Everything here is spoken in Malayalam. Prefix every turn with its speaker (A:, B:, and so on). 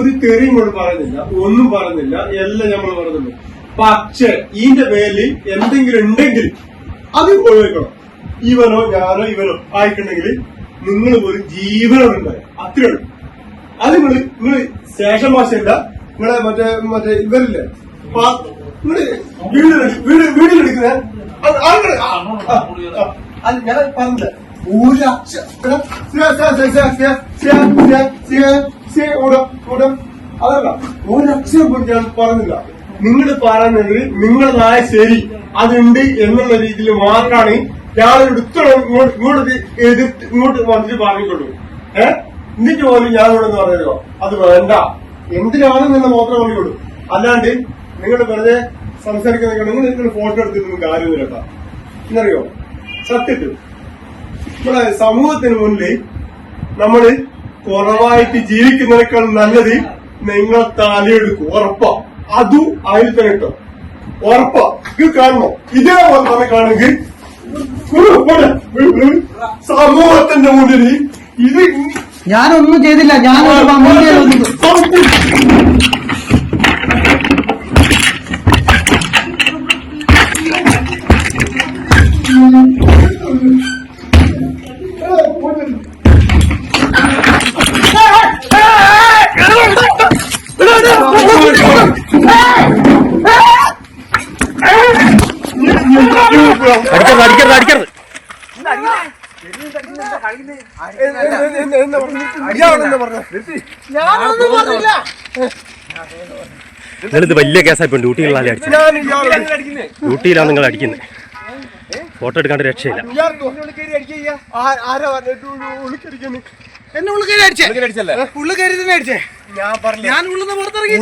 A: ഒരു തെറിയും കൂടെ പറയുന്നില്ല, ഒന്നും പറയുന്നില്ല, എല്ലാം നമ്മൾ പറയുന്നുണ്ട്. പക്ഷെ ഇതിന്റെ പേരിൽ എന്തെങ്കിലും ഉണ്ടെങ്കിൽ അത് ഒഴിവാക്കണം. ഇവനോ ഞാനോ ഇവനോ ആയിട്ടുണ്ടെങ്കിൽ നിങ്ങൾ ഒരു ജീവനോടുണ്ടായി അത്രേ ഉള്ളൂ. അത് നിങ്ങള് ശേഷം ഭാഷയല്ല, നിങ്ങളെ മറ്റേ ഇവരില്ലേ നിങ്ങള് വീട്ടിലെടുക്കുന്ന ഞാൻ പറഞ്ഞില്ല അതല്ല ഒരക്ഷരം പോലും ഞാൻ പറഞ്ഞില്ല. നിങ്ങൾ പറയുന്നത് നിങ്ങളതായ ശരി അതുണ്ട് എന്നുള്ള രീതിയിൽ മാത്രമാണ് ഞാനൊരു ഇങ്ങോട്ട് വന്നിട്ട് പറഞ്ഞിട്ടുള്ളൂ. എന്നിട്ട് പോലും ഞാൻ ഇവിടെ നിന്ന് പറഞ്ഞല്ലോ അത് വേണ്ട, എന്തിനാണെന്നുള്ള മാത്രമേ പറയുള്ളൂ. അല്ലാണ്ട് നിങ്ങൾ വെറുതെ സംസാരിക്കുന്ന നിങ്ങൾ ഫോട്ടോ എടുത്തിട്ടൊന്നും കാര്യമൊന്നും കേട്ടാ. എന്നറിയോ, സത്യത്തിൽ നമ്മളെ സമൂഹത്തിന് മുന്നിൽ നമ്മള് കുറവായിട്ട് ജീവിക്കുന്നതിനേക്കാൾ നല്ലത് നിങ്ങൾ തലയെടുക്കും. ഉറപ്പാ, അതും അതിൽ തന്നെ കിട്ടും. ഉറപ്പാ, ഇത് കാണണോ? ഇതേപോലെ തന്നെ കാണുമെങ്കിൽ സമൂഹത്തിന്റെ മുന്നിൽ ഇത്
B: ഞാനൊന്നും ചെയ്തില്ല.
C: അടിക്കരുത്. നിങ്ങളിത് വലിയ കേസായിപ്പോ ഡ്യൂട്ടിയിലാണ് നിങ്ങൾ അടിക്കുന്നത്. ഫോട്ടോ എടുക്കാണ്ട് രക്ഷയില്ല.
B: എന്നെ ഉള്ളു കയറി അടിച്ചേ. ഉള്ളു കയറി തന്നെ അടിച്ചേ. ഞാൻ ഉള്ളിൽ നിന്ന് പുറത്തിറങ്ങി.